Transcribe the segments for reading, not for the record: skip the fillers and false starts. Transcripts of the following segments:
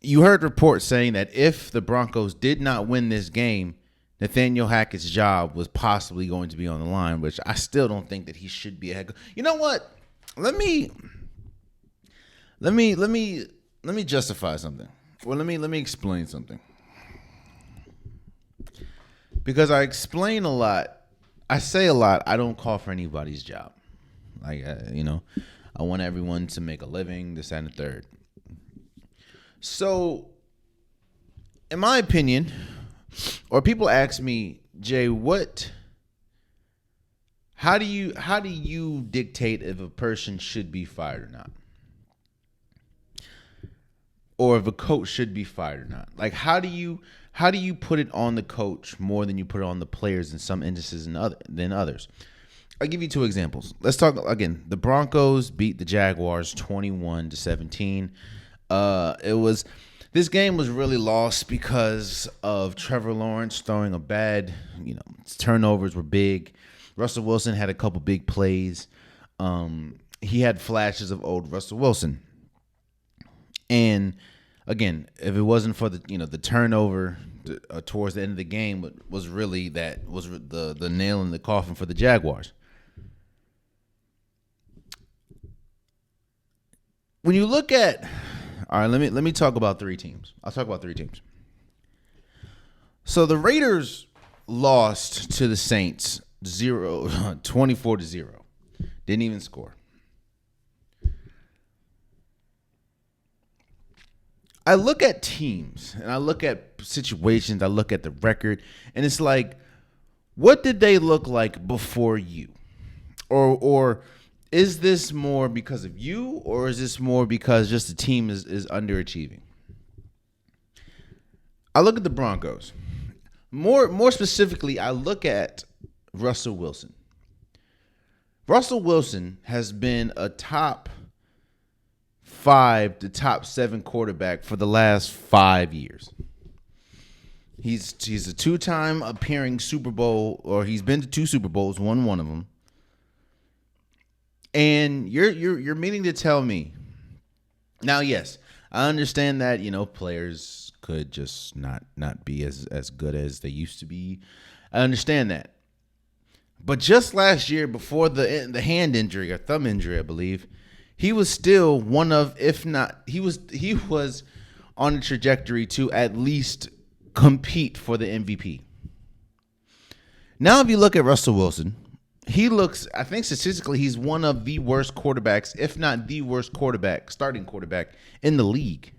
you heard reports saying that if the Broncos did not win this game, Nathaniel Hackett's job was possibly going to be on the line, which I still don't think that he should be a head coach. You know what? Let me justify something. Well, let me explain something. Because I explain a lot. I say a lot. I don't call for anybody's job. Like, I want everyone to make a living, this and the third. So, in my opinion, or people ask me, Jay, how do you dictate if a person should be fired or not? Or if a coach should be fired or not? Like, how do you put it on the coach more than you put it on the players in some instances than others? I'll give you two examples. Let's talk again. The Broncos beat the Jaguars 21-17. This game was really lost because of Trevor Lawrence throwing a bad, turnovers were big. Russell Wilson had a couple big plays. He had flashes of old Russell Wilson. And again, if it wasn't for the turnover towards the end of the game, was really the nail in the coffin for the Jaguars. When you look at, all right, let me talk about three teams. I'll talk about three teams. So the Raiders lost to the Saints 24-0. Didn't even score. I look at teams and I look at situations, I look at the record, and it's like, what did they look like before you? Or is this more because of you, or is this more because just the team is underachieving? I look at the Broncos. More specifically, I look at Russell Wilson. Russell Wilson has been a top 5 to top 7 quarterback for the last 5 years. He's a 2-time appearing Super Bowl, or he's been to 2 Super Bowls, won one of them. And you're meaning to tell me. Now, yes, I understand that, players could just not be as good as they used to be. I understand that. But just last year, before the hand injury or thumb injury, I believe, he was still one of, if not, he was on a trajectory to at least compete for the MVP. Now, if you look at Russell Wilson, I think statistically, he's one of the worst quarterbacks, if not the worst starting quarterback in the league.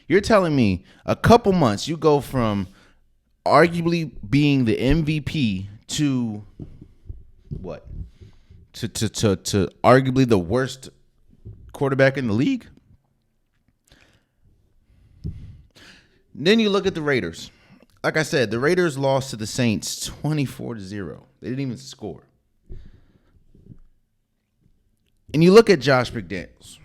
You're telling me a couple months, you go from arguably being the MVP to what? To arguably the worst quarterback in the league? Then you look at the Raiders. Like I said, the Raiders lost to the Saints 24-0. They didn't even score. And you look at Josh McDaniels.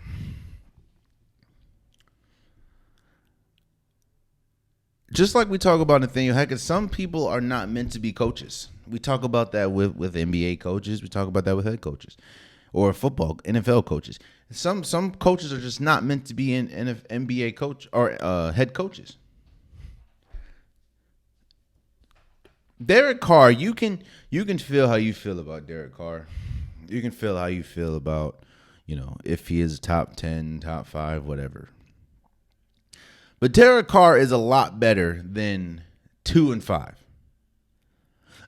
Just like we talk about Nathaniel Hackett, some people are not meant to be coaches. We talk about that with NBA coaches. We talk about that with head coaches or football, NFL coaches. Some coaches are just not meant to be in NBA coach or head coaches. Derek Carr, you can feel how you feel about Derek Carr. You can feel how you feel about, if he is top 10, top 5, whatever. But Derek Carr is a lot better than 2 and 5.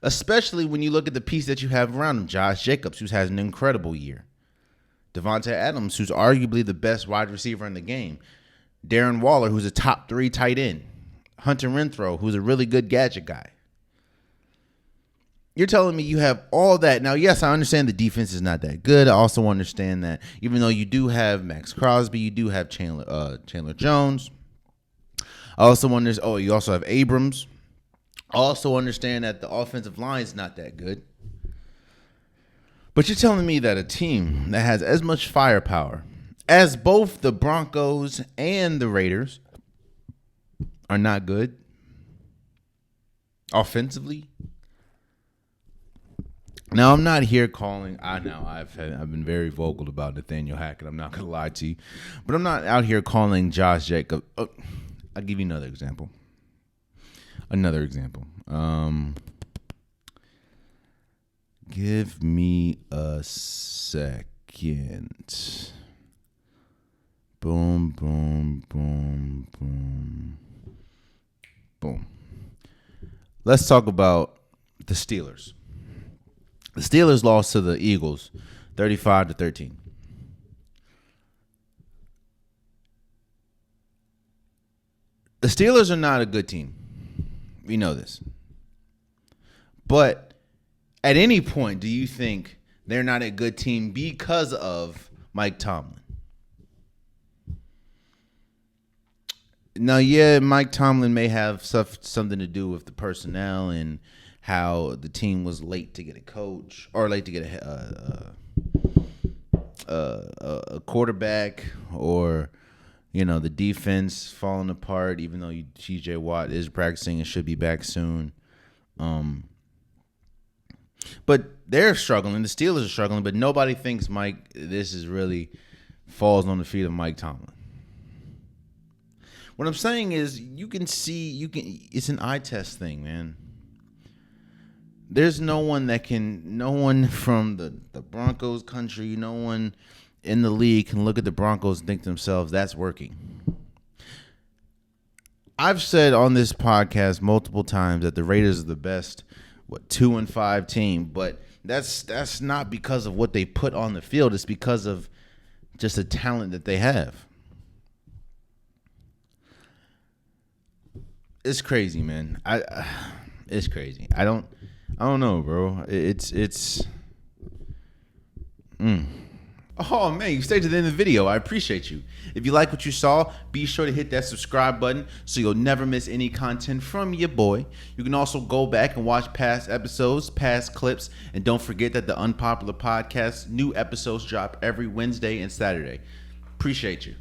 Especially when you look at the piece that you have around him. Josh Jacobs, who's had an incredible year. Devontae Adams, who's arguably the best wide receiver in the game. Darren Waller, who's a top 3 tight end. Hunter Renfrow, who's a really good gadget guy. You're telling me you have all that. Now, yes, I understand the defense is not that good. I also understand that even though you do have Max Crosby, you do have Chandler Jones. I also understand, you also have Abrams. I also understand that the offensive line is not that good. But you're telling me that a team that has as much firepower as both the Broncos and the Raiders are not good offensively? Now, I'm not here calling. I've been very vocal about Nathaniel Hackett. I'm not going to lie to you. But I'm not out here calling Josh Jacobs. I'll give you another example. Give me a second. Boom, boom, boom, boom, boom. Let's talk about the Steelers. The Steelers lost to the Eagles 35-13. The Steelers are not a good team. We know this. But at any point, do you think they're not a good team because of Mike Tomlin? Now, yeah, Mike Tomlin may have something to do with the personnel and how the team was late to get a coach or late to get a quarterback, or the defense falling apart. Even though T.J. Watt is practicing and should be back soon, but they're struggling. The Steelers are struggling, but nobody thinks this is really falls on the feet of Mike Tomlin. What I'm saying is, it's an eye test thing, man. There's no one from the Broncos country, no one in the league can look at the Broncos and think to themselves, that's working. I've said on this podcast multiple times that the Raiders are the best 2-5 team, but that's not because of what they put on the field. It's because of just the talent that they have. It's crazy, man. It's crazy. I don't know, bro. Oh, man, you stayed to the end of the video. I appreciate you. If you like what you saw, be sure to hit that subscribe button so you'll never miss any content from your boy. You can also go back and watch past episodes, past clips, and don't forget that the Unpopular Podcast, new episodes drop every Wednesday and Saturday. Appreciate you.